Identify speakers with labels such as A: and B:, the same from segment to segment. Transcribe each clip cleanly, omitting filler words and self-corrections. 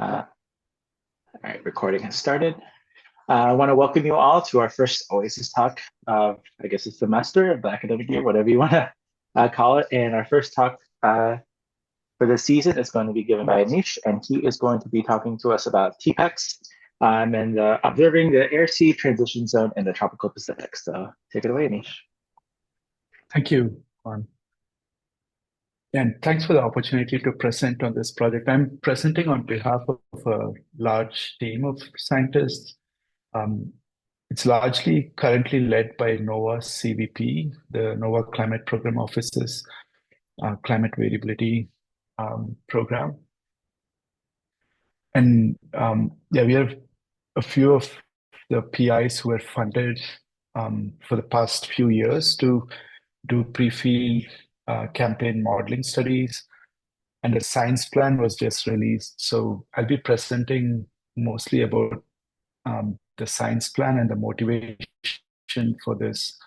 A: All right, recording has started. I want to welcome you all to our first Oasis talk of, I guess, the semester, of the academic year, whatever you want to call it. And our first talk for this season is going to be given by Aneesh, and he is going to be talking to us about TPEX and observing the air-sea transition zone in the tropical Pacific. So take it away, Aneesh.
B: Thank you, Juan. And thanks for the opportunity to present on this project. I'm presenting on behalf of a large team of scientists. It's largely currently led by NOAA CVP, the NOAA Climate Program Office's Climate Variability Program. And we have a few of the PIs who were funded for the past few years to do pre-field campaign modeling studies, and the science plan was just released. So I'll be presenting mostly about the science plan and the motivation for this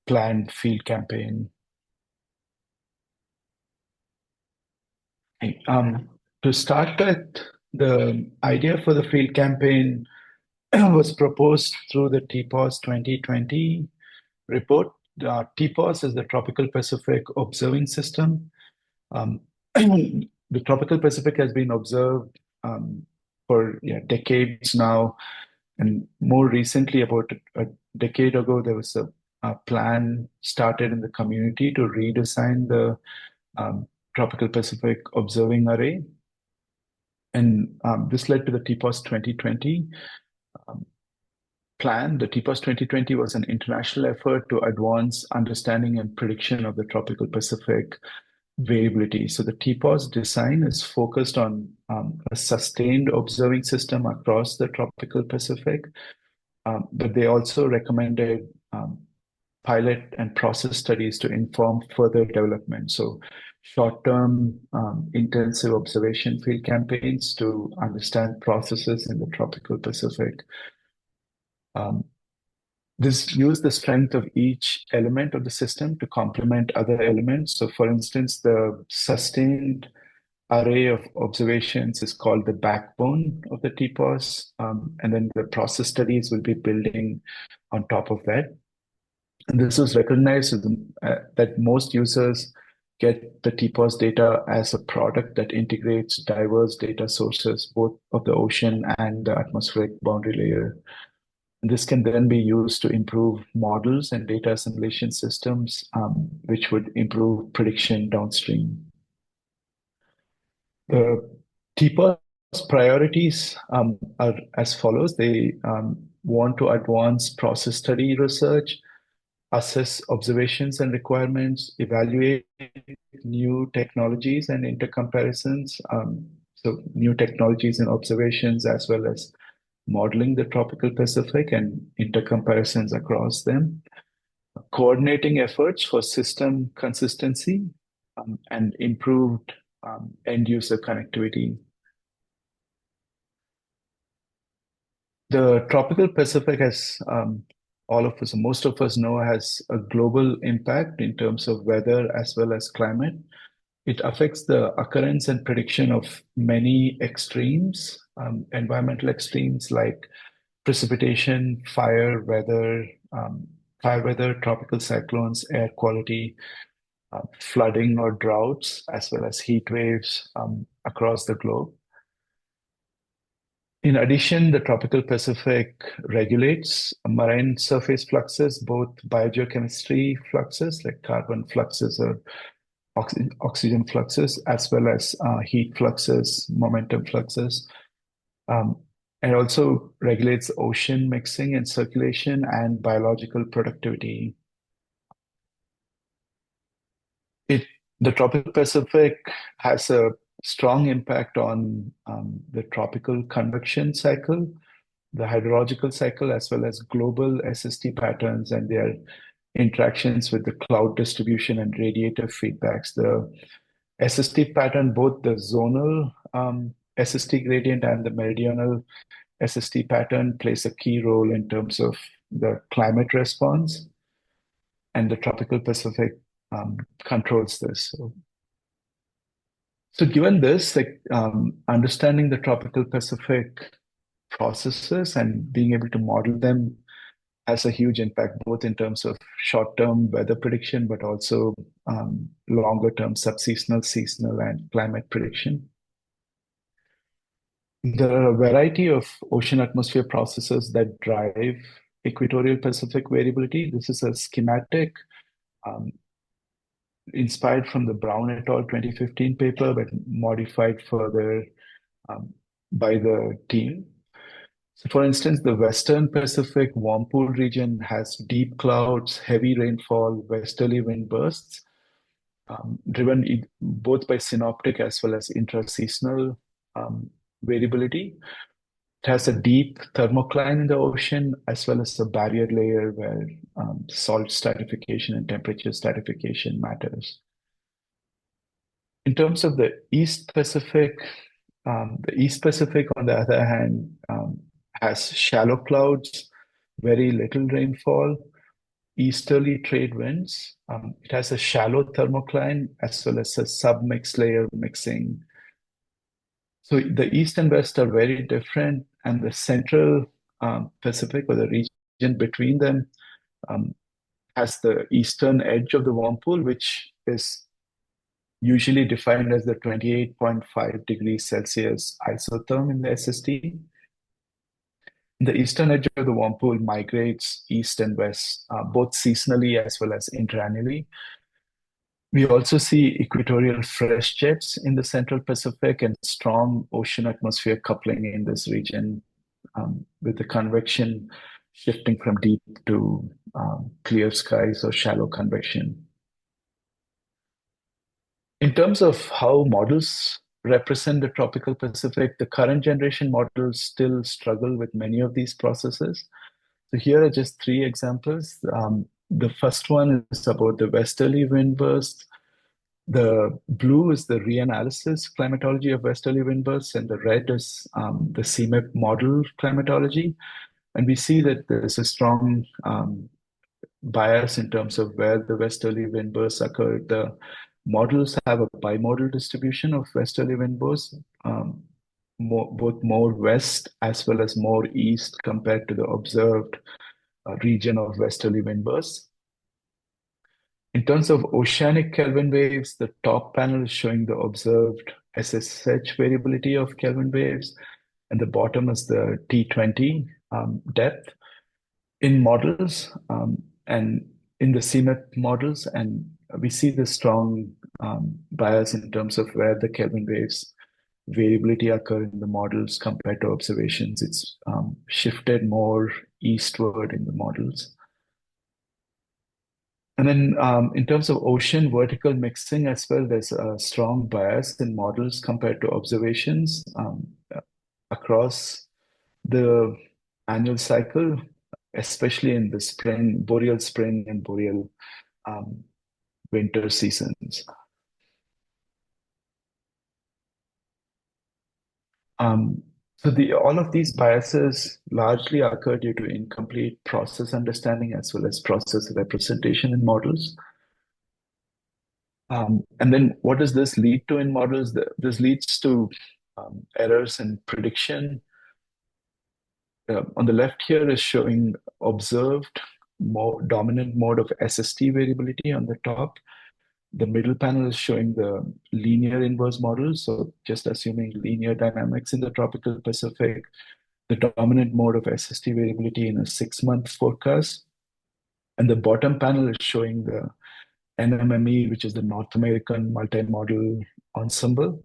B: planned field campaign. To start with, the idea for the field campaign was proposed through the TPOS 2020 report. TPOS is the Tropical Pacific Observing System. The Tropical Pacific has been observed for decades now, and more recently, about a decade ago, there was a plan started in the community to redesign the Tropical Pacific Observing Array, and this led to the TPOS 2020 plan. The TPOS 2020 was an international effort to advance understanding and prediction of the tropical Pacific variability. So the TPOS design is focused on a sustained observing system across the tropical Pacific, but they also recommended pilot and process studies to inform further development. So short-term intensive observation field campaigns to understand processes in the tropical Pacific. This use the strength of each element of the system to complement other elements. So for instance, the sustained array of observations is called the backbone of the TPOS, and then the process studies will be building on top of that. And this was recognized that most users get the TPOS data as a product that integrates diverse data sources, both of the ocean and the atmospheric boundary layer. And this can then be used to improve models and data assimilation systems, which would improve prediction downstream. The TPOS priorities are as follows. They want to advance process study research, assess observations and requirements, evaluate new technologies and intercomparisons, so new technologies and observations, as well as modeling the tropical Pacific and intercomparisons across them, coordinating efforts for system consistency and improved end-user connectivity. The tropical Pacific, as all of us, most of us know, has a global impact in terms of weather as well as climate. It affects the occurrence and prediction of many extremes, environmental extremes like precipitation, fire weather, tropical cyclones, air quality, flooding or droughts, as well as heat waves across the globe. In addition, the tropical Pacific regulates marine surface fluxes, both biogeochemistry fluxes like carbon fluxes or oxygen fluxes, as well as heat fluxes, momentum fluxes. It also regulates ocean mixing and circulation and biological productivity. The tropical Pacific has a strong impact on the tropical convection cycle, the hydrological cycle, as well as global SST patterns and their interactions with the cloud distribution and radiative feedbacks. The SST pattern, both the zonal SST gradient and the meridional SST pattern, plays a key role in terms of the climate response, and the tropical Pacific controls this. So So given this, like understanding the tropical Pacific processes and being able to model them has a huge impact, both in terms of short-term weather prediction, but also longer-term subseasonal, seasonal, and climate prediction. There are a variety of ocean atmosphere processes that drive equatorial Pacific variability. This is a schematic um, inspired from the Brown et al. 2015 paper, but modified further um, by the team. So, for instance, the Western Pacific warm pool region has deep clouds, heavy rainfall, westerly wind bursts, driven both by synoptic as well as intraseasonal um, variability. It has a deep thermocline in the ocean, as well as a barrier layer where salt stratification and temperature stratification matters. In terms of the East Pacific, on the other hand, has shallow clouds, very little rainfall, easterly trade winds. It has a shallow thermocline as well as a submixed layer mixing. So the East and West are very different, and the Central Pacific, or the region between them, um, has the eastern edge of the warm pool, which is usually defined as the 28.5 degrees Celsius isotherm in the SST. The eastern edge of the warm pool migrates east and west, both seasonally as well as interannually. We also see equatorial fresh jets in the Central Pacific and strong ocean atmosphere coupling in this region, with the convection shifting from deep to clear skies or shallow convection. In terms of how models represent the tropical Pacific, the current generation models still struggle with many of these processes. So here are just three examples. The first one is about the westerly wind burst. The blue is the reanalysis climatology of westerly wind bursts, and the red is the CMIP model climatology. And we see that there's a strong bias in terms of where the westerly wind bursts occur. The models have a bimodal distribution of westerly wind bursts, both more west as well as more east compared to the observed region of westerly wind bursts. In terms of oceanic Kelvin waves, the top panel is showing the observed SSH variability of Kelvin waves, and the bottom is the T20 depth in models and in the CMIP models. And we see the strong bias in terms of where the Kelvin waves variability occur in the models compared to observations. It's shifted more eastward in the models. And then in terms of ocean vertical mixing as well, there's a strong bias in models compared to observations across the annual cycle, especially in the boreal spring and boreal winter seasons. All of these biases largely occur due to incomplete process understanding as well as process representation in models. And then what does this lead to in models? This leads to errors in prediction. On the left here is showing observed more dominant mode of SST variability on the top. The middle panel is showing the linear inverse model. So just assuming linear dynamics in the tropical Pacific, the dominant mode of SST variability in a 6-month forecast. And the bottom panel is showing the NMME, which is the North American multi-model ensemble,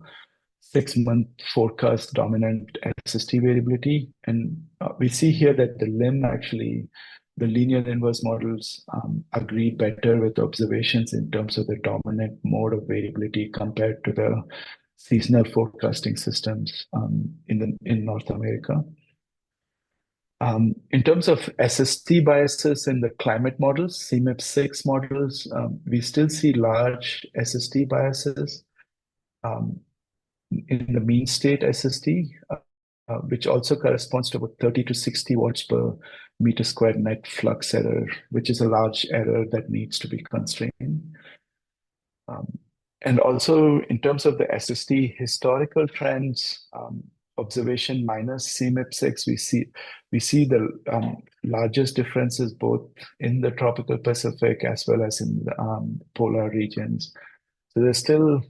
B: 6-month forecast dominant SST variability. And we see here that the limb actually, the linear inverse models agree better with observations in terms of the dominant mode of variability compared to the seasonal forecasting systems in North America. In terms of SST biases in the climate models, CMIP-6 models, we still see large SST biases in the mean state SST, which also corresponds to about 30 to 60 watts per meter squared net flux error, which is a large error that needs to be constrained. And also in terms of the SST historical trends, observation minus CMIP6, we see the largest differences both in the tropical Pacific as well as in the polar regions. So there's still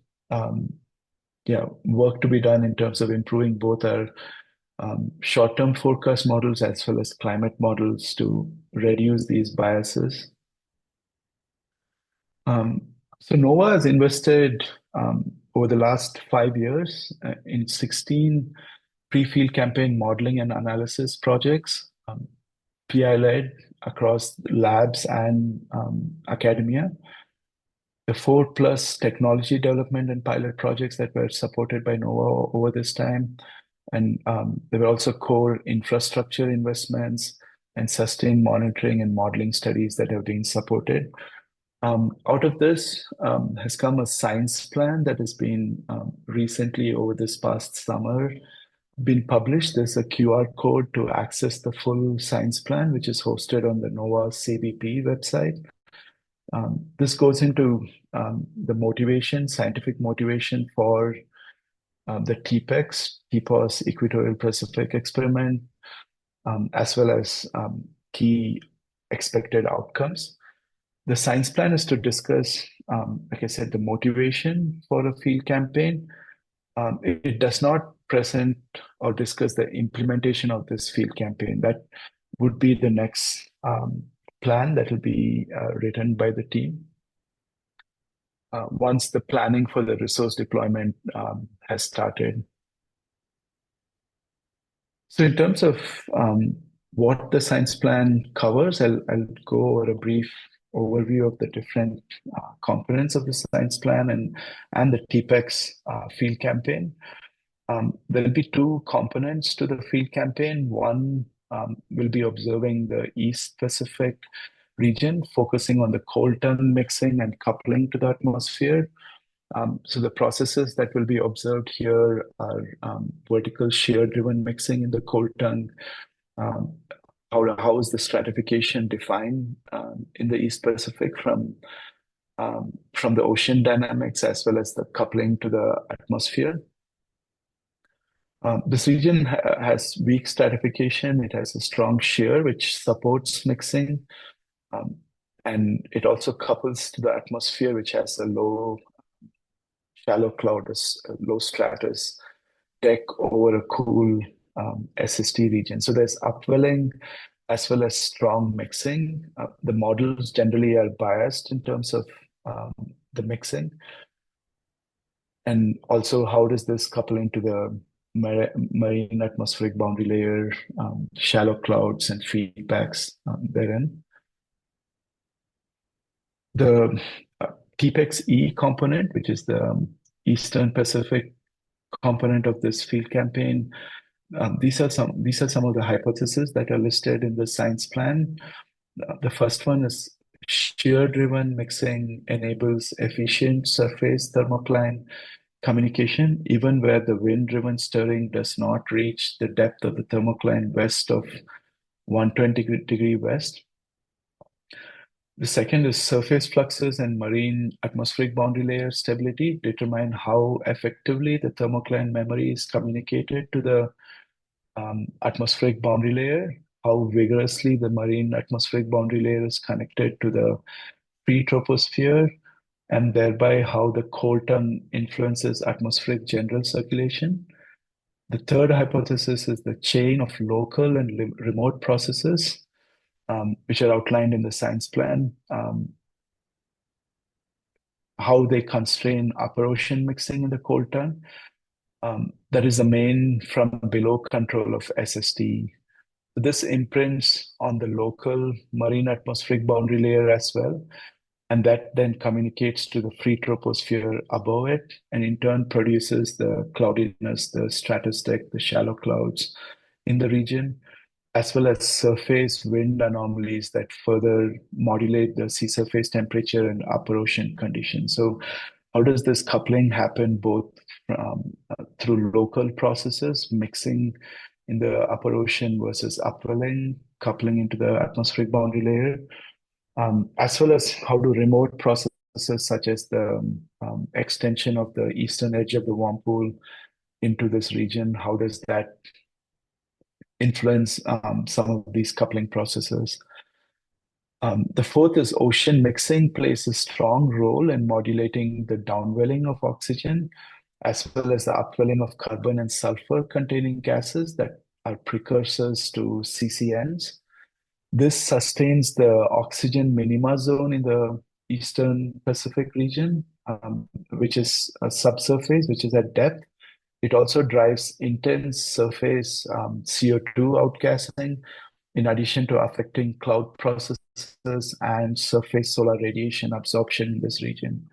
B: work to be done in terms of improving both our short-term forecast models as well as climate models to reduce these biases. So NOAA has invested over the last 5 years in 16 pre-field campaign modeling and analysis projects, PI-led across labs and academia. The 4+ technology development and pilot projects that were supported by NOAA over this time. And there were also core infrastructure investments and sustained monitoring and modeling studies that have been supported. Out of this has come a science plan that has been recently, over this past summer, been published. There's a QR code to access the full science plan, which is hosted on the NOAA CBP website. This goes into the motivation, scientific motivation for the TPOS Equatorial Pacific experiment, as well as key expected outcomes. The science plan is to discuss, like I said, the motivation for a field campaign. It does not present or discuss the implementation of this field campaign. That would be the next plan that will be written by the team once the planning for the resource deployment has started. So in terms of what the science plan covers, I'll go over a brief overview of the different components of the science plan and the TPEX field campaign. There'll be two components to the field campaign. One will be observing the East Pacific region, focusing on the cold tongue mixing and coupling to the atmosphere. So the processes that will be observed here are vertical shear-driven mixing in the cold tongue. How is the stratification defined in the East Pacific from the ocean dynamics as well as the coupling to the atmosphere? This region has weak stratification. It has a strong shear, which supports mixing. And it also couples to the atmosphere, which has a low shallow cloud, low stratus deck over a cool SST region. So there's upwelling as well as strong mixing. The models generally are biased in terms of the mixing. And also, how does this couple into the marine atmospheric boundary layer, shallow clouds, and feedbacks therein? The TPEX-E component, which is the Eastern Pacific component of this field campaign, these are some of the hypotheses that are listed in the science plan. The first one is shear-driven mixing enables efficient surface thermocline communication, even where the wind-driven stirring does not reach the depth of the thermocline west of 120° west. The second is surface fluxes and marine atmospheric boundary layer stability determine how effectively the thermocline memory is communicated to the atmospheric boundary layer, how vigorously the marine atmospheric boundary layer is connected to the free troposphere, and thereby how the cold tongue influences atmospheric general circulation. The third hypothesis is the chain of local and remote processes, which are outlined in the science plan, how they constrain upper ocean mixing in the cold tongue. That is the main from below control of SST. This imprints on the local marine atmospheric boundary layer as well, and that then communicates to the free troposphere above it, and in turn produces the cloudiness, the stratus deck, the shallow clouds in the region, as well as surface wind anomalies that further modulate the sea surface temperature and upper ocean conditions. So how does this coupling happen both through local processes, mixing in the upper ocean versus upwelling, coupling into the atmospheric boundary layer, as well as how do remote processes processes such as the extension of the eastern edge of the warm pool into this region, how does that influence some of these coupling processes? The fourth is ocean mixing plays a strong role in modulating the downwelling of oxygen, as well as the upwelling of carbon and sulfur containing gases that are precursors to CCNs. This sustains the oxygen minima zone in the Eastern Pacific region, which is a subsurface, which is at depth. It also drives intense surface CO2 outgassing, in addition to affecting cloud processes and surface solar radiation absorption in this region.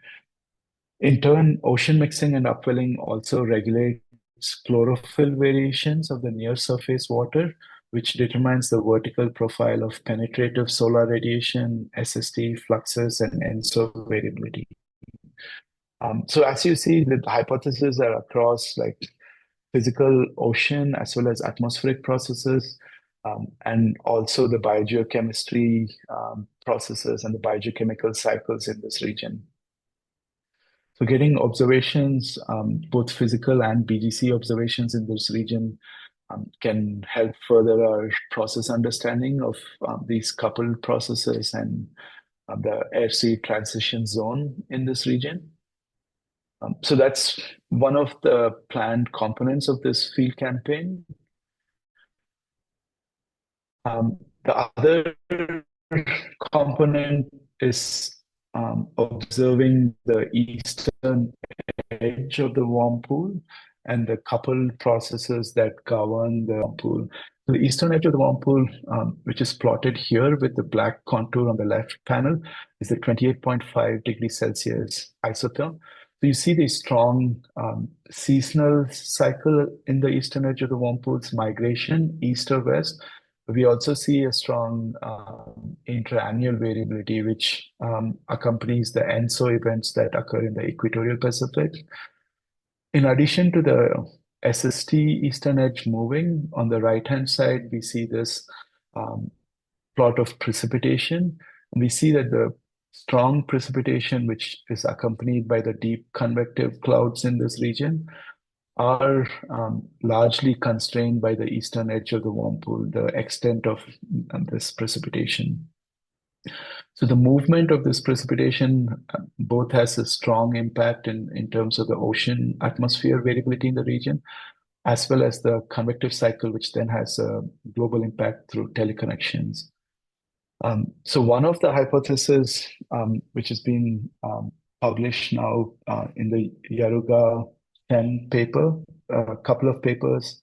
B: In turn, ocean mixing and upwelling also regulates chlorophyll variations of the near surface water, which determines the vertical profile of penetrative solar radiation, SST, fluxes, and ENSO variability. So as you see, the hypotheses are across like physical ocean as well as atmospheric processes, and also the biogeochemistry processes and the biogeochemical cycles in this region. So getting observations, both physical and BGC observations in this region can help further our process understanding of these coupled processes and the air-sea transition zone in this region. So that's one of the planned components of this field campaign. The other component is observing the eastern edge of the warm pool and the coupled processes that govern the warm pool. The eastern edge of the warm pool, which is plotted here with the black contour on the left panel, is the 28.5 degrees Celsius isotherm. So you see the strong seasonal cycle in the eastern edge of the warm pool's migration, east or west. We also see a strong interannual variability, which accompanies the ENSO events that occur in the Equatorial Pacific. In addition to the SST eastern edge moving, on the right-hand side, we see this plot of precipitation. And we see that the strong precipitation, which is accompanied by the deep convective clouds in this region, are largely constrained by the eastern edge of the warm pool, the extent of this precipitation. So the movement of this precipitation both has a strong impact in terms of the ocean atmosphere variability in the region, as well as the convective cycle, which then has a global impact through teleconnections. So one of the hypotheses, which has been published now in the Yaruga 10 paper, a couple of papers,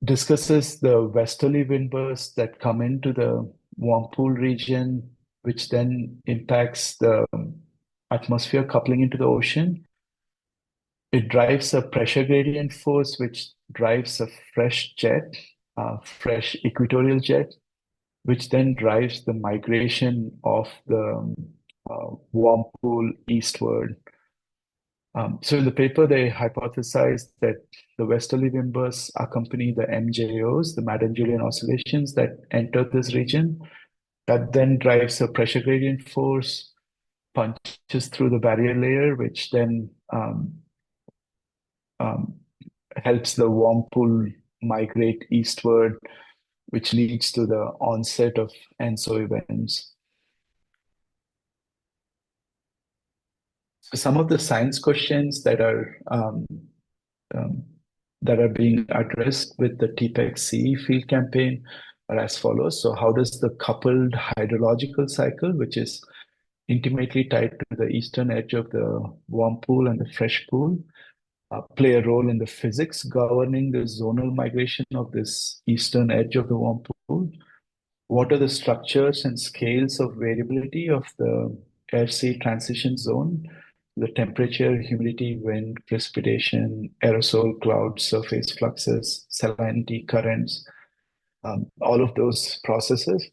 B: discusses the westerly wind bursts that come into the warm pool region, which then impacts the atmosphere coupling into the ocean. It drives a pressure gradient force, which drives a fresh jet, fresh equatorial jet, which then drives the migration of the warm pool eastward. So in the paper, they hypothesized that the westerly wind bursts accompany the MJOs, the Madden-Julian oscillations that enter this region. That then drives a pressure gradient force, punches through the barrier layer, which then helps the warm pool migrate eastward, which leads to the onset of ENSO events. So some of the science questions that are being addressed with the TPEX-C field campaign are as follows. So how does the coupled hydrological cycle, which is intimately tied to the eastern edge of the warm pool and the fresh pool, play a role in the physics governing the zonal migration of this eastern edge of the warm pool? What are the structures and scales of variability of the air-sea transition zone? The temperature, humidity, wind, precipitation, aerosol, clouds, surface fluxes, salinity, currents, all of those processes.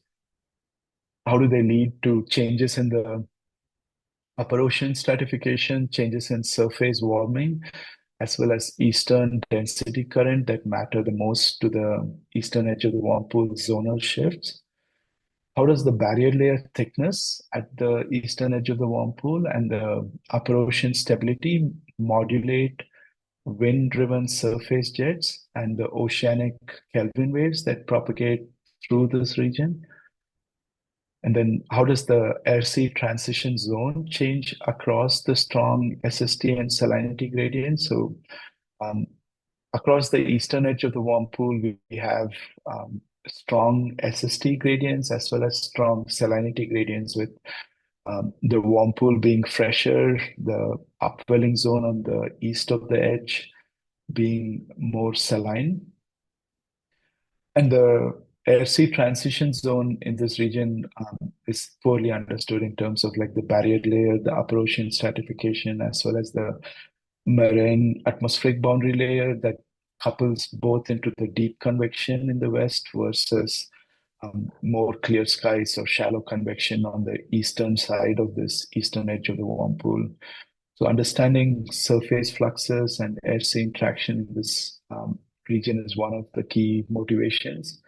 B: How do they lead to changes in the upper ocean stratification, changes in surface warming, as well as eastern density current that matter the most to the eastern edge of the warm pool zonal shifts? how does the barrier layer thickness at the eastern edge of the warm pool and the upper ocean stability modulate wind-driven surface jets and the oceanic Kelvin waves that propagate through this region? And then how does the air-sea transition zone change across the strong SST and salinity gradients? So um, across the eastern edge of the warm pool, we have strong SST gradients as well as strong salinity gradients with the warm pool being fresher, the upwelling zone on the east of the edge being more saline. And the air sea transition zone in this region is poorly understood in terms of like the barrier layer, the upper ocean stratification, as well as the marine atmospheric boundary layer that couples both into the deep convection in the west versus more clear skies or shallow convection on the eastern side of this eastern edge of the warm pool. So understanding surface fluxes and air sea interaction in this region is one of the key motivations.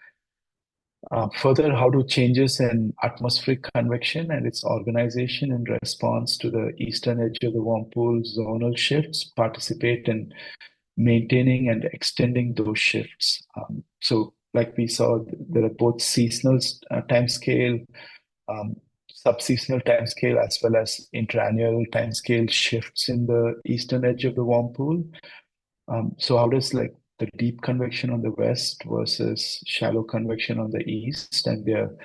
B: Further, how do changes in atmospheric convection and its organization in response to the eastern edge of the warm pool zonal shifts participate in maintaining and extending those shifts? So, like we saw, there are both seasonal time scale, um, sub-seasonal time scale, as well as interannual time scale shifts in the eastern edge of the warm pool. So how does like the deep convection on the west versus shallow convection on the east and the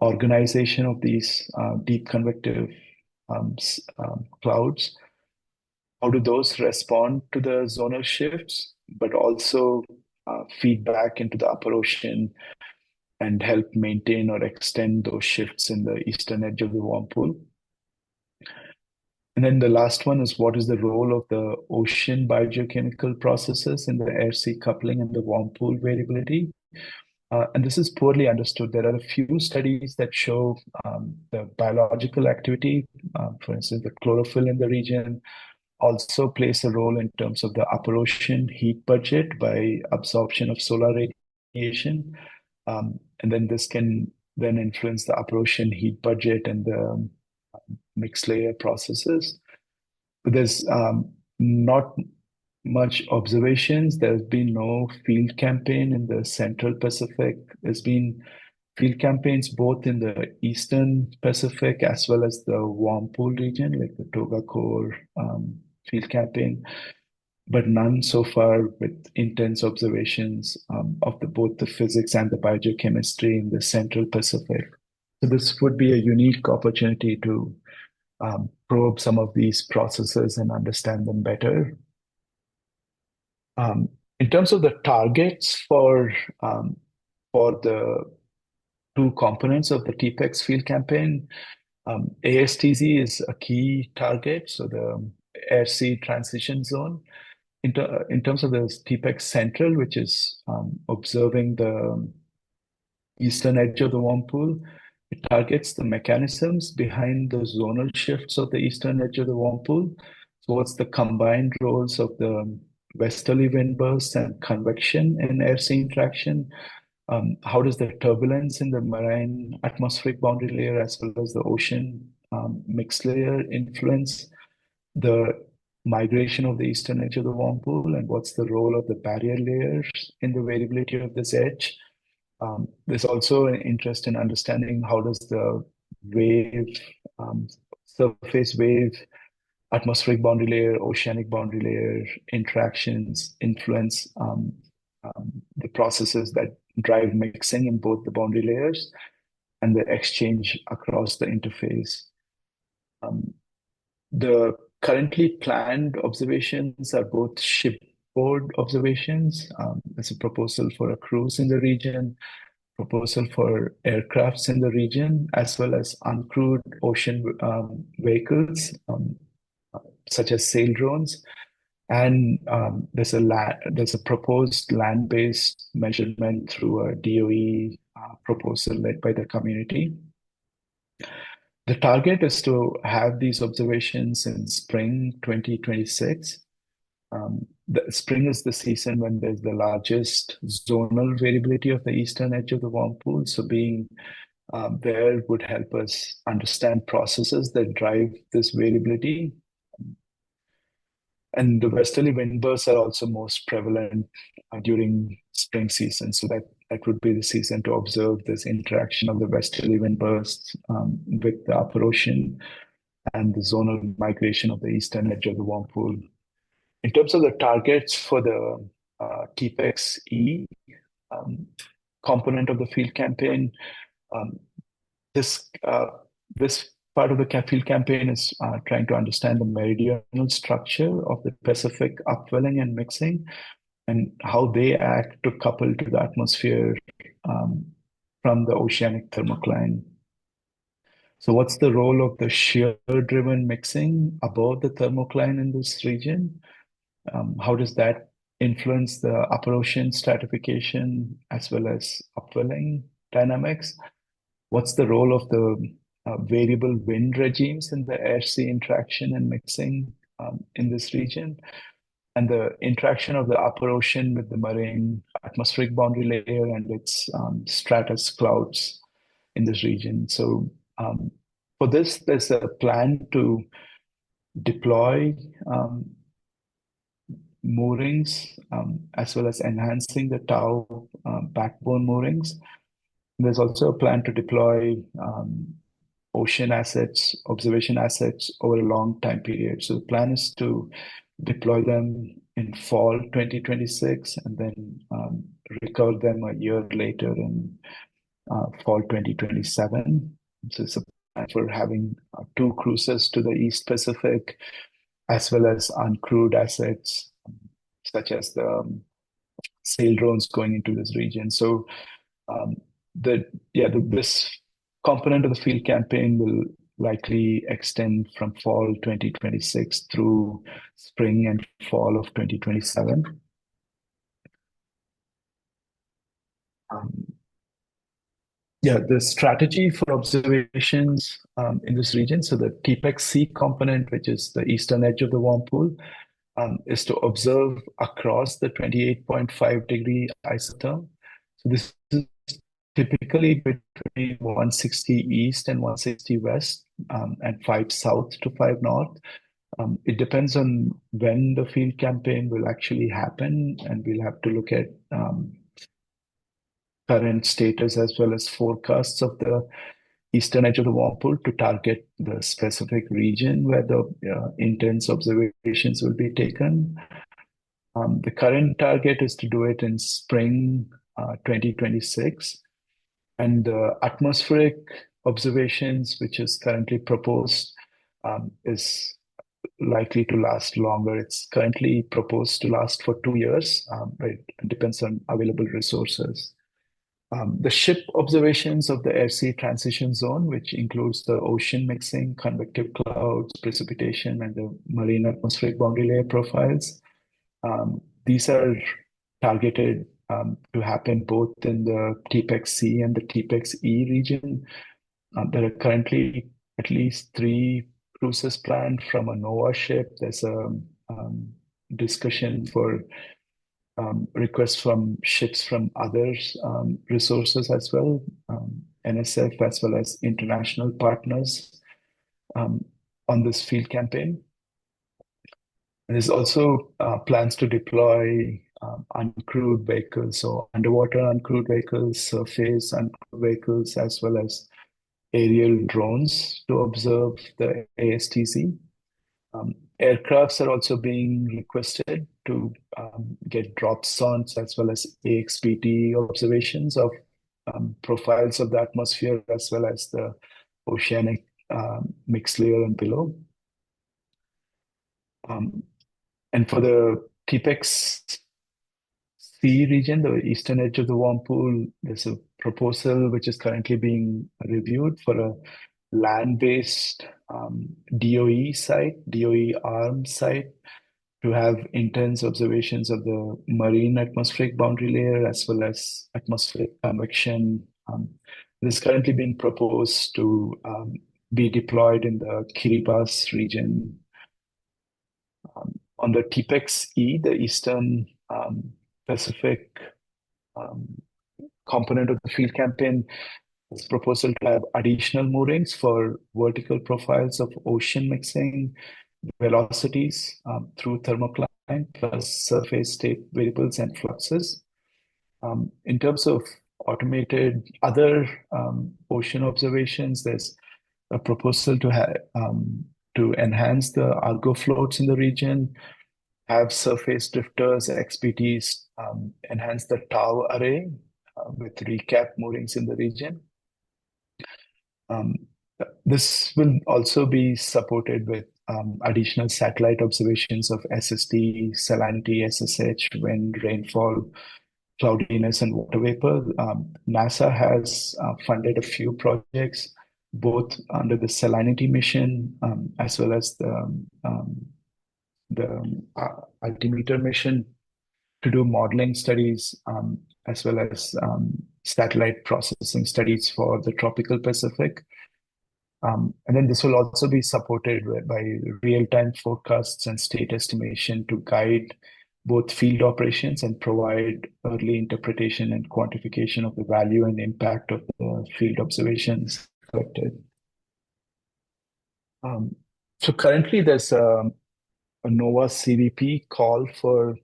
B: organization of these deep convective clouds, how do those respond to the zonal shifts, but also feed back into the upper ocean and help maintain or extend those shifts in the eastern edge of the warm pool? And then the last one is what is the role of the ocean biogeochemical processes in the air-sea coupling and the warm pool variability? And this is poorly understood. There are a few studies that show the biological activity, for instance, the chlorophyll in the region also plays a role in terms of the upper ocean heat budget by absorption of solar radiation. And then this can then influence the upper ocean heat budget and the mixed layer processes. But there's not much observations. There's been no field campaign in the Central Pacific. There's been field campaigns both in the Eastern Pacific as well as the warm pool region, like the Toga Core field campaign, but none so far with intense observations of both the physics and the biogeochemistry in the Central Pacific. So this would be a unique opportunity to probe some of these processes and understand them better. In terms of the targets for the two components of the TPEX field campaign, ASTZ is a key target, so the air-sea transition zone. In terms of the TPEX Central, which is observing the eastern edge of the warm pool, it targets the mechanisms behind the zonal shifts of the eastern edge of the warm pool. So what's the combined roles of the westerly wind bursts and convection in air-sea interaction? How does the turbulence in the marine atmospheric boundary layer as well as the ocean mixed layer influence the migration of the eastern edge of the warm pool? And what's the role of the barrier layers in the variability of this edge? There's also an interest in understanding how does the wave, surface wave, atmospheric boundary layer, oceanic boundary layer interactions influence the processes that drive mixing in both the boundary layers and the exchange across the interface. The currently planned observations are both shipboard observations. There's a proposal for a cruise in the region, proposal for aircrafts in the region, as well as uncrewed ocean vehicles, such as sail drones. And there's a proposed land-based measurement through a DOE proposal led by the community. The target is to have these observations in spring 2026. The spring is the season when there's the largest zonal variability of the eastern edge of the warm pool. So being there would help us understand processes that drive this variability. And the westerly wind bursts are also most prevalent during spring season. So that would be the season to observe this interaction of the westerly wind bursts with the upper ocean and the zonal migration of the eastern edge of the warm pool. In terms of the targets for the TPEX-E component of the field campaign, um, this this part of the field campaign is trying to understand the meridional structure of the Pacific upwelling and mixing and how they act to couple to the atmosphere um, from the oceanic thermocline. So, what's the role of the shear-driven mixing above the thermocline in this region? How does that influence the upper ocean stratification as well as upwelling dynamics? What's the role of the variable wind regimes in the air-sea interaction and mixing in this region? And the interaction of the upper ocean with the marine atmospheric boundary layer and its stratus clouds in this region. So for this, there's a plan to deploy moorings as well as enhancing the TAO backbone moorings. There's also a plan to deploy ocean assets, observation assets over a long time period. So the plan is to deploy them in fall 2026 and then recover them a year later in fall 2027. So it's a plan for having two cruises to the East Pacific as well as uncrewed assets such as the sail drones going into this region. So um, this component of the field campaign will likely extend from fall 2026 through spring and fall of 2027. Um, the strategy for observations in this region, so the TPEX-C component, which is the eastern edge of the warm pool, is to observe across the 28.5-degree isotherm. So this is typically between 160 east and 160 west, and 5 south to 5 north. It depends on when the field campaign will actually happen, and we'll have to look at current status as well as forecasts of the eastern edge of the warm pool to target the specific region where the intense observations will be taken. The current target is to do it in spring 2026. And the atmospheric observations, which is currently proposed, is likely to last longer. It's currently proposed to last for 2 years, but it depends on available resources. The ship observations of the air-sea transition zone, which includes the ocean mixing, convective clouds, precipitation, and the marine atmospheric boundary layer profiles, these are targeted to happen both in the TPEX-C and the TPEX-E region. There are currently at least 3 cruises planned from a NOAA ship. There's a discussion for requests from ships from other resources as well, NSF as well as international partners on this field campaign. And there's also plans to deploy uncrewed vehicles, so underwater uncrewed vehicles, surface uncrewed vehicles, as well as aerial drones to observe the ASTZ. Aircrafts are also being requested to get drop zones as well as AXPT observations of profiles of the atmosphere as well as the oceanic mixed layer and below. And for the TPEX-C region, the eastern edge of the warm pool, there's a proposal which is currently being reviewed for a land-based DOE site, DOE arm site, to have intense observations of the marine atmospheric boundary layer as well as atmospheric convection. This is currently being proposed to be deployed in the Kiribati region. On the TPEX-E, the Eastern Pacific component of the field campaign, There's proposal to have additional moorings for vertical profiles of ocean mixing velocities through thermocline plus surface state variables and fluxes. In terms of automated other ocean observations, there's a proposal to enhance the Argo floats in the region, have surface drifters, XPTs, enhance the TAO array with recap moorings in the region. Um, this will also be supported with additional satellite observations of SST, salinity, SSH, wind, rainfall, cloudiness, and water vapor. NASA has funded a few projects, both under the salinity mission as well as the altimeter mission, to do modeling studies as well as satellite processing studies for the tropical Pacific. And then this will also be supported by real-time forecasts and state estimation to guide both field operations and provide early interpretation and quantification of the value and impact of the field observations collected. So currently there's a NOAA CVP call for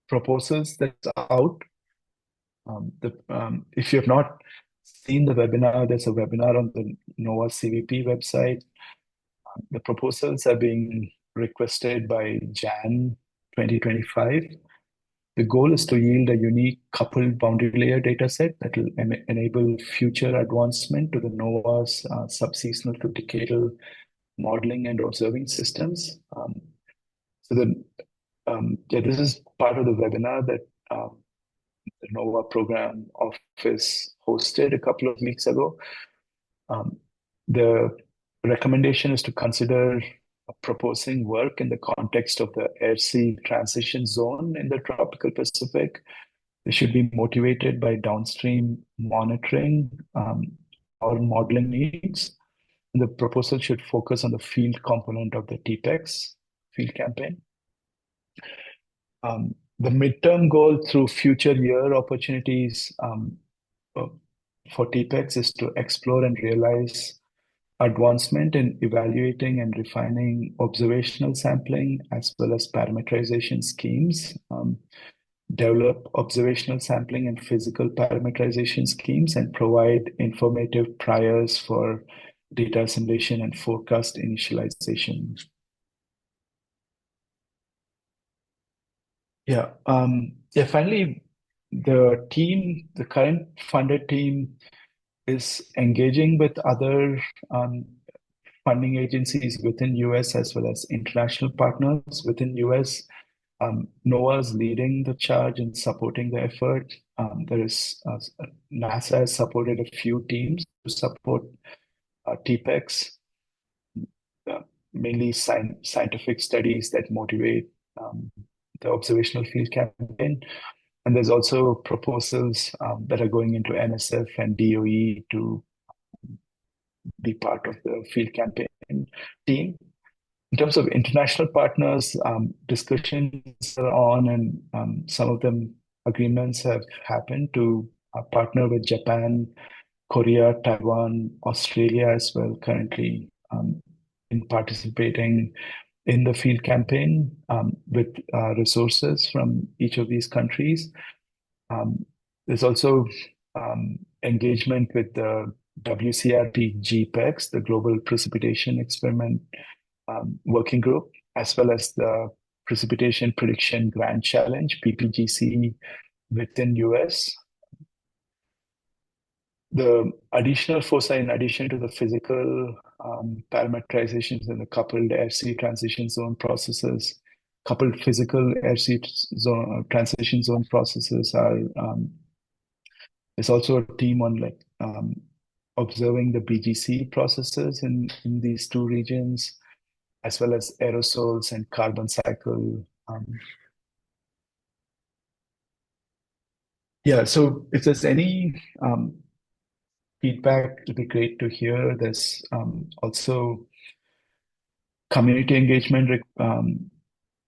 B: proposals that's out. If you have not seen the webinar, there's a webinar on the NOAA CVP website. The proposals are being requested by Jan 2025. The goal is to yield a unique coupled boundary layer dataset that will enable future advancement to the NOAA's subseasonal to decadal modeling and observing systems. This is part of the webinar that the NOAA program office hosted a couple of weeks ago. The recommendation is to consider proposing work in the context of the air-sea transition zone in the tropical Pacific. They should be motivated by downstream monitoring or modeling needs. And the proposal should focus on the field component of the TPEX field campaign. The midterm goal through future year opportunities for TPEX is to explore and realize advancement in evaluating and refining observational sampling as well as parameterization schemes, develop observational sampling and physical parameterization schemes, and provide informative priors for data assimilation and forecast initialization. Finally, the current funded team is engaging with other funding agencies within US as well as international partners within US. NOAA is leading the charge and supporting the effort. NASA has supported a few teams to support TPEX, mainly scientific studies that motivate the observational field campaign. And there's also proposals that are going into NSF and DOE to be part of the field campaign team. In terms of international partners, discussions are on, and some of them agreements have happened to partner with Japan, Korea, Taiwan, Australia as well, currently in participating in the field campaign with resources from each of these countries. There's also engagement with the WCRP GPEX, the Global Precipitation Experiment Working Group, as well as the Precipitation Prediction Grand Challenge, PPGC, within US. The additional foci, in addition to the physical parameterizations and the coupled air-sea transition zone processes, coupled physical air-sea transition zone processes are, there's also a team on observing the BGC processes in these two regions, as well as aerosols and carbon cycle. So if there's any feedback, it'd be great to hear. There's also community engagement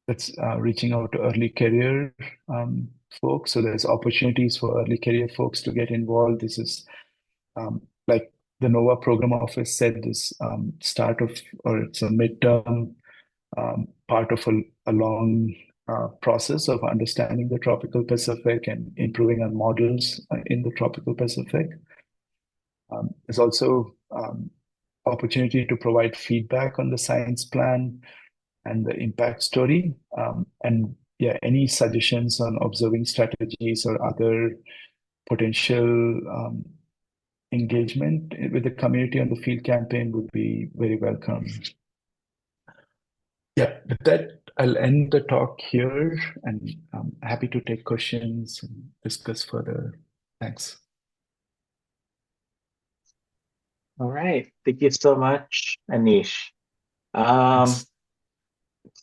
B: that's reaching out to early career folks. So there's opportunities for early career folks to get involved. This is Like the NOAA program office said, this start of, or it's a midterm part of a long process of understanding the tropical Pacific and improving our models in the tropical Pacific. There's also opportunity to provide feedback on the science plan and the impact story. And yeah, any suggestions on observing strategies or other potential engagement with the community on the field campaign would be very welcome. Yeah, with that, I'll end the talk here and I'm happy to take questions and discuss further. Thanks.
A: All right. Thank you so much, Anish. Um,
B: Thanks.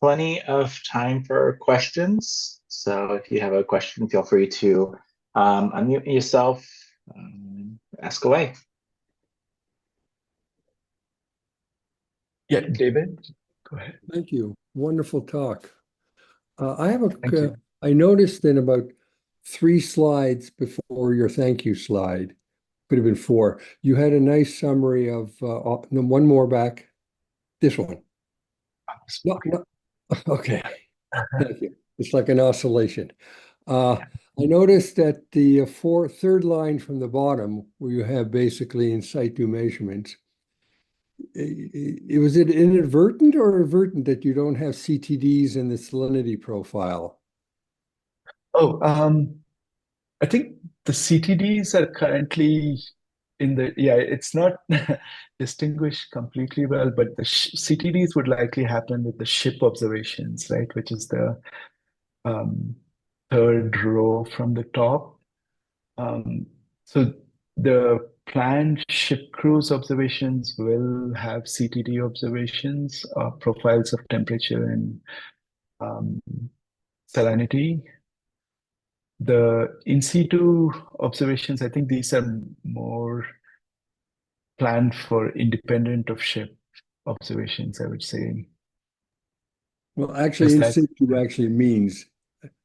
A: Plenty of time for questions. So if you have a question, feel free to unmute yourself, ask away.
B: Yeah, David, go ahead.
C: Thank you. Wonderful talk.
B: Thank you.
C: I noticed in about 3 slides before your thank you slide, could have been 4, you had a nice summary of, no, one more back, this one. No, no, okay, thank you. It's like an oscillation. I noticed that the third line from the bottom, where you have basically in situ measurements, was it inadvertent or advertent that you don't have CTDs in the salinity profile?
B: Oh, I think the CTDs are currently in the, yeah, it's not distinguished completely well, but the CTDs would likely happen with the ship observations, right? Which is the um, third row from the top. So the planned ship cruise observations will have CTD observations, profiles of temperature and um, salinity. The in situ observations, I think these are more planned for independent of ship observations, I would say.
C: Well, actually,
B: Does
C: in
B: that,
C: situ actually means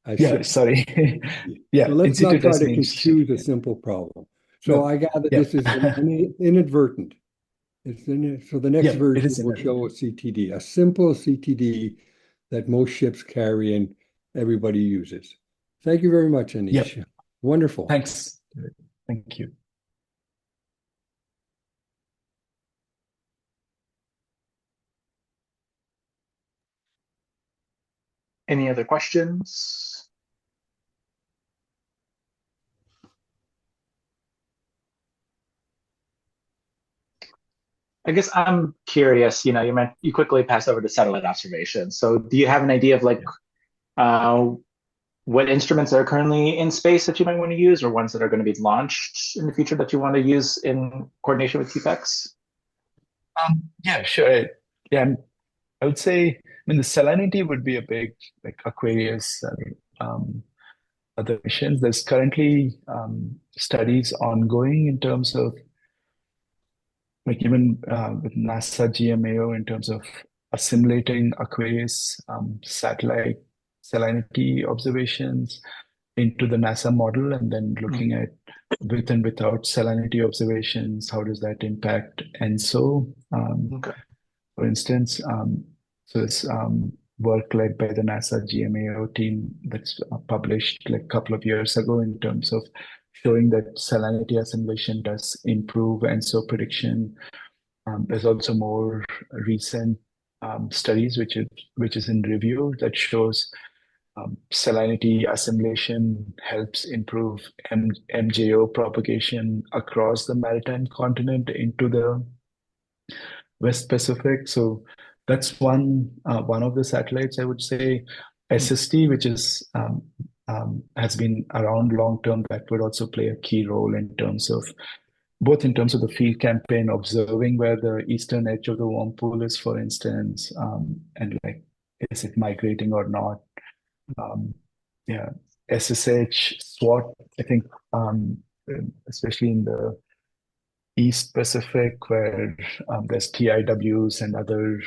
C: a
B: yeah,
C: ship.
B: sorry.
C: So
B: Yeah, in
C: let's
B: situ
C: not try
B: does
C: to
B: mean ship.
C: confuse a simple problem. So
B: No,
C: I gather
B: yeah.
C: this is inadvertent. So the next
B: Yeah, it
C: version
B: is
C: will show a
B: inadvertent.
C: CTD, a simple CTD that most ships carry and everybody uses. Thank you very much,
B: Yeah,
C: Anish. Wonderful.
B: thanks. Thank you.
A: Any other questions? I guess I'm curious, you quickly passed over to satellite observation. So do you have an idea of like
B: Yeah.
A: uh, what instruments are currently in space that you might want to use or ones that are going to be launched in the future that you want to use in coordination with TPEX?
B: Yeah, sure. Yeah, I would say, I mean, the salinity would be a big, like Aquarius and other missions. There's currently studies ongoing in terms of, like even with NASA GMAO in terms of assimilating Aquarius satellite salinity observations into the NASA model and then
A: Hmm.
B: looking at with and without salinity observations, how does that impact? And so,
A: Okay.
B: for instance, so it's work led by the NASA GMAO team that's published like a couple of years ago in terms of showing that salinity assimilation does improve, and so prediction. There's also more recent studies which is in review that shows salinity assimilation helps improve MJO propagation across the maritime continent into the West Pacific. So that's one of the satellites I would say.
A: Hmm.
B: SST, which is has been around long term, that would also play a key role in terms of both in terms of the field campaign, observing where the eastern edge of the worm pool is, for instance, and like is it migrating or not? Um, yeah, SSH, SWAT, I think, especially in the East Pacific, where there's TIWs and other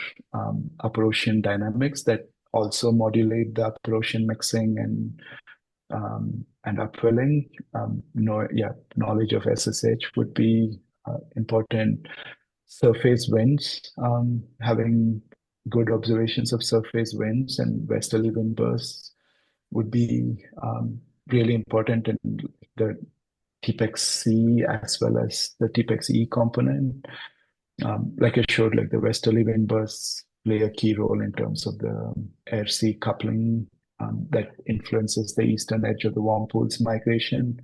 B: upper ocean dynamics that also modulate the upper ocean mixing and upwelling. Yeah, knowledge of SSH would be important surface winds, having good observations of surface winds and westerly wind bursts would be really important in the TPEX-C as well as the TPEX-E component. Like I showed, like the westerly wind bursts play a key role in terms of the air-sea coupling that influences the eastern edge of the warm pool's migration.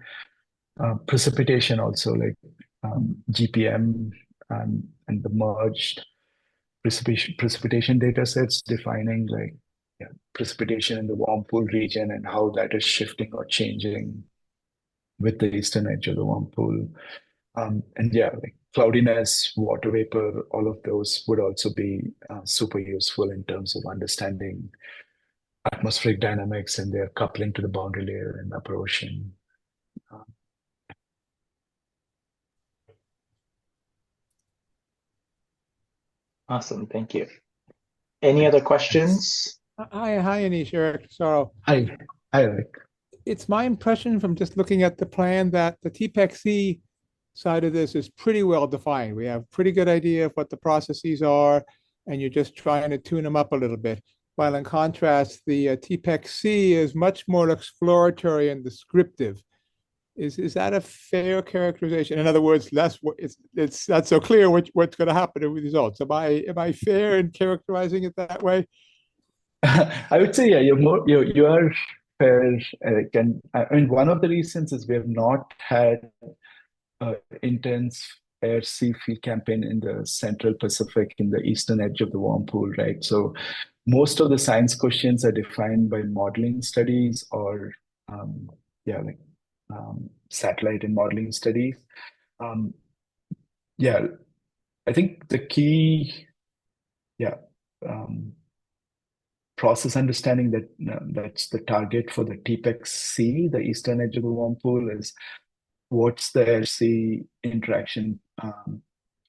B: Precipitation also, like GPM and the merged precipitation data sets defining like precipitation in the warm pool region and how that is shifting or changing with the eastern edge of the warm pool. And yeah, like cloudiness, water vapor, all of those would also be super useful in terms of understanding atmospheric dynamics and their coupling to the boundary layer and upper ocean.
A: Awesome. Thank you. Any other questions?
D: Hi, Aneesh, Eric. So
B: Hi, Eric.
D: it's my impression from just looking at the plan that the TPEX-C side of this is pretty well defined. We have pretty good idea of what the processes are, and you're just trying to tune them up a little bit. While in contrast, the TPEX-C is much more exploratory and descriptive. Is that a fair characterization? In other words, it's not so clear what's going to happen with results. Am I fair in characterizing it that way?
B: I would say, yeah, you are fair, Eric. And I mean, one of the reasons is we have not had intense air sea field campaign in the central Pacific in the eastern edge of the warm pool, right? So most of the science questions are defined by modeling studies or like satellite and modeling studies. Yeah, I think the key, process understanding that that's the target for the TPEX-C, the eastern edge of the warm pool, is what's the air-sea interaction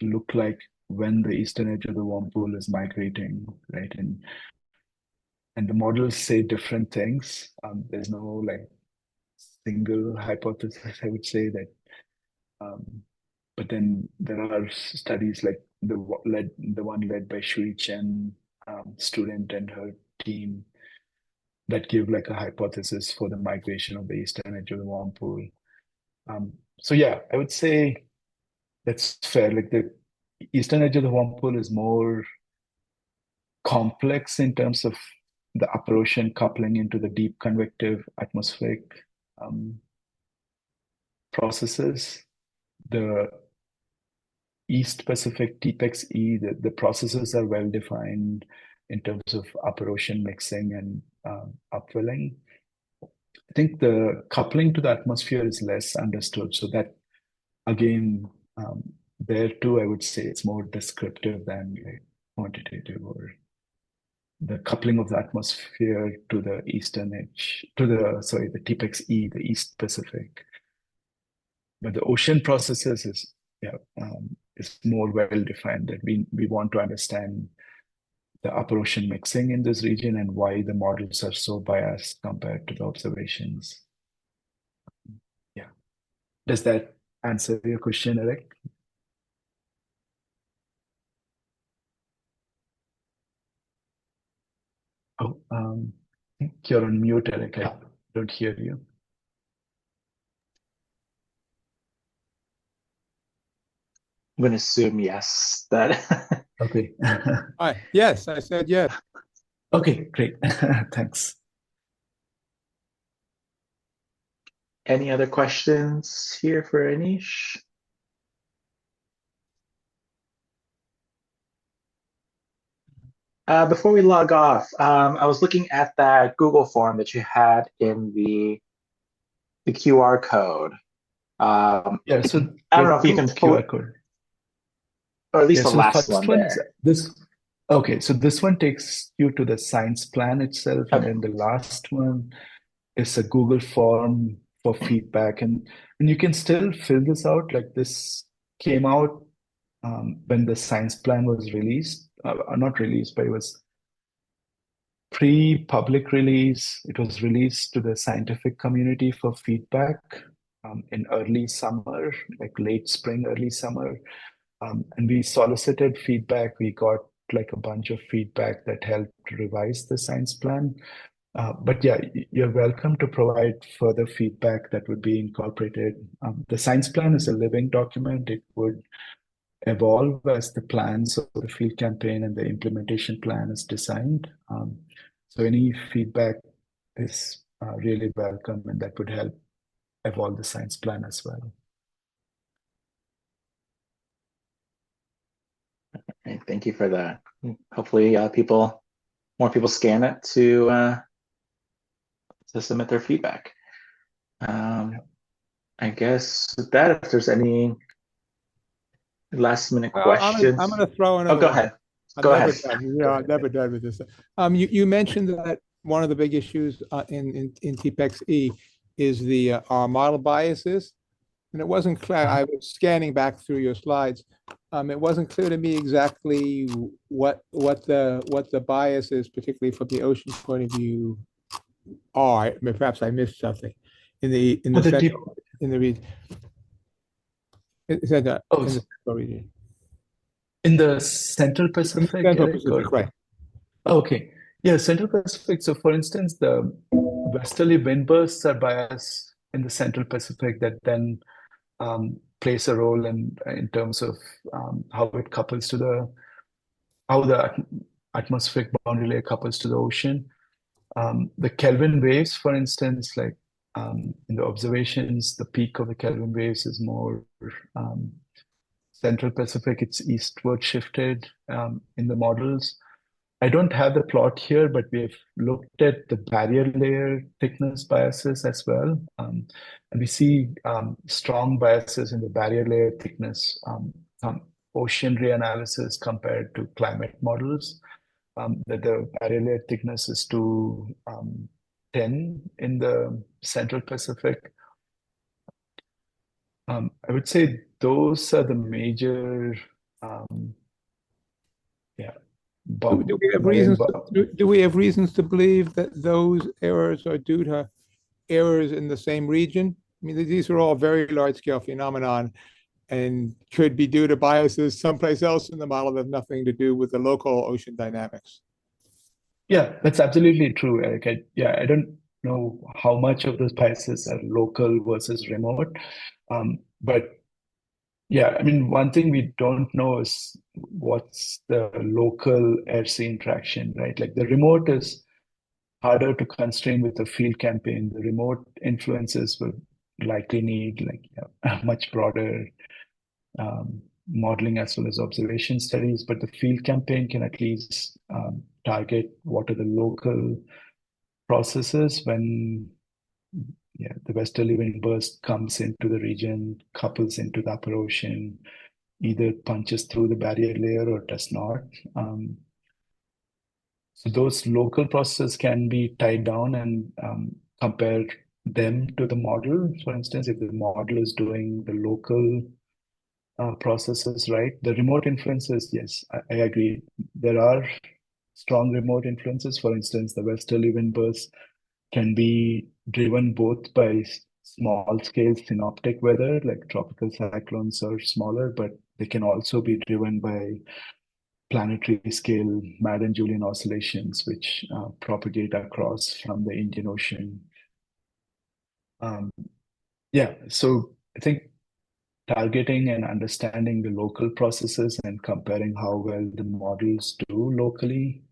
B: look like when the eastern edge of the warm pool is migrating, right? And the models say different things. There's no like single hypothesis, I would say that. But then there are studies like the one led by Shui Chen, student and her team, that give like a hypothesis for the migration of the eastern edge of the warm pool. So yeah, I would say that's fair. Like the eastern edge of the warm pool is more complex in terms of the upper ocean coupling into the deep convective atmospheric processes. The East Pacific TPEX-E, the processes are well defined in terms of upper ocean mixing and upwelling. I think the coupling to the atmosphere is less understood. So that again, there too, I would say it's more descriptive than like quantitative, or the coupling of the atmosphere to the eastern edge, to the TPEX-E, the East Pacific. But the ocean processes is more well defined, that we want to understand the upper ocean mixing in this region and why the models are so biased compared to the observations. Yeah. Does that answer your question, Eric? Oh, I think you're on mute, Eric. I don't hear you.
A: I'm going to assume yes. That
B: Okay.
D: Hi. Yes, I said yes.
B: Okay, great. Thanks.
A: Any other questions here for Aneesh? Before we log off, I was looking at that Google form that you had in the QR code.
B: Yeah, so
A: I don't know if you can
B: QR
A: pull,
B: code.
A: or at least
B: Yeah,
A: the
B: so the
A: last
B: first
A: one
B: one is
A: there.
B: this. Okay, so this one takes you to the science plan itself, and
A: Okay.
B: then the last one is a Google form for feedback, and you can still fill this out. Like this came out when the science plan was released, not released, but it was pre-public release. It was released to the scientific community for feedback. in early summer, like late spring, early summer. And we solicited feedback. We got like a bunch of feedback that helped revise the science plan. But yeah, you're welcome to provide further feedback that would be incorporated. The science plan is a living document. It would evolve as the plans of the field campaign and the implementation plan is designed. So any feedback is really welcome, and that would help evolve the science plan as well.
A: Right, thank you for that. Hopefully, more people scan it to submit their feedback. I guess with that, if there's any last minute questions.
D: I'm going to throw another
A: go
D: one.
A: ahead.
D: I'm
A: Go
D: never
A: ahead.
D: done. I'm never done with this. You mentioned that one of the big issues in TPEX-E is the our model biases, and it wasn't clear. I was scanning back through your slides. It wasn't clear to me exactly what the biases, particularly from the ocean point of view, are. I mean, perhaps I missed something in the central in the region. In the central region.
B: In the Central Pacific,
D: Central
B: Eric,
D: Pacific, right?
B: Okay. Yeah, Central Pacific. So for instance, the westerly wind bursts are biased in the Central Pacific that then plays a role in terms of how it couples to how the atmospheric boundary layer couples to the ocean. The Kelvin waves, for instance, like in the observations, the peak of the Kelvin waves is more Central Pacific. It's eastward shifted in the models. I don't have the plot here, but we've looked at the barrier layer thickness biases as well. And we see strong biases in the barrier layer thickness, ocean reanalysis compared to climate models, that the barrier layer thickness is to 10 in the Central Pacific. I would say those are the major,
D: Do we have reasons? Do we have reasons to believe that those errors are due to errors in the same region? I mean, these are all very large-scale phenomenon, and could be due to biases someplace else in the model that have nothing to do with the local ocean dynamics.
B: Yeah, that's absolutely true, Eric. I don't know how much of those biases are local versus remote, but yeah, I mean, one thing we don't know is what's the local air-sea interaction, right? Like the remote is harder to constrain with a field campaign. The remote influences will likely need like a much broader modeling as well as observation studies, but the field campaign can at least target what are the local processes when the westerly wind burst comes into the region, couples into the upper ocean, either punches through the barrier layer or does not. So those local processes can be tied down and compare them to the model. For instance, if the model is doing the local processes right, the remote influences, yes, I agree. There are strong remote influences. For instance, the westerly wind bursts can be driven both by small scale synoptic weather, like tropical cyclones are smaller, but they can also be driven by planetary scale Madden-Julian oscillations, which propagate across from the Indian Ocean. So I think targeting and understanding the local processes and comparing how well the models do locally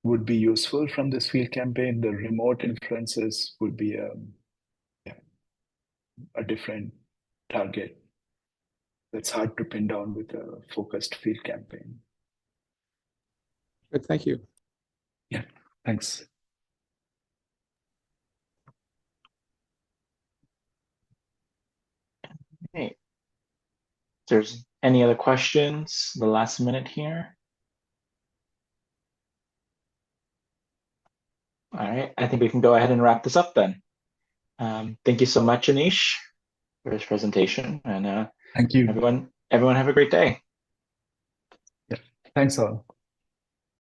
B: would be useful from this field campaign. The remote influences would be a different target that's hard to pin down with a focused field campaign.
D: Good, thank you.
B: Yeah, thanks.
A: Hey, if there's any other questions, the last minute here. All right, I think we can go ahead and wrap this up then. Thank you so much, Aneesh, for his presentation, and
B: thank you.
A: Everyone have a great day.
B: Yeah, thanks all.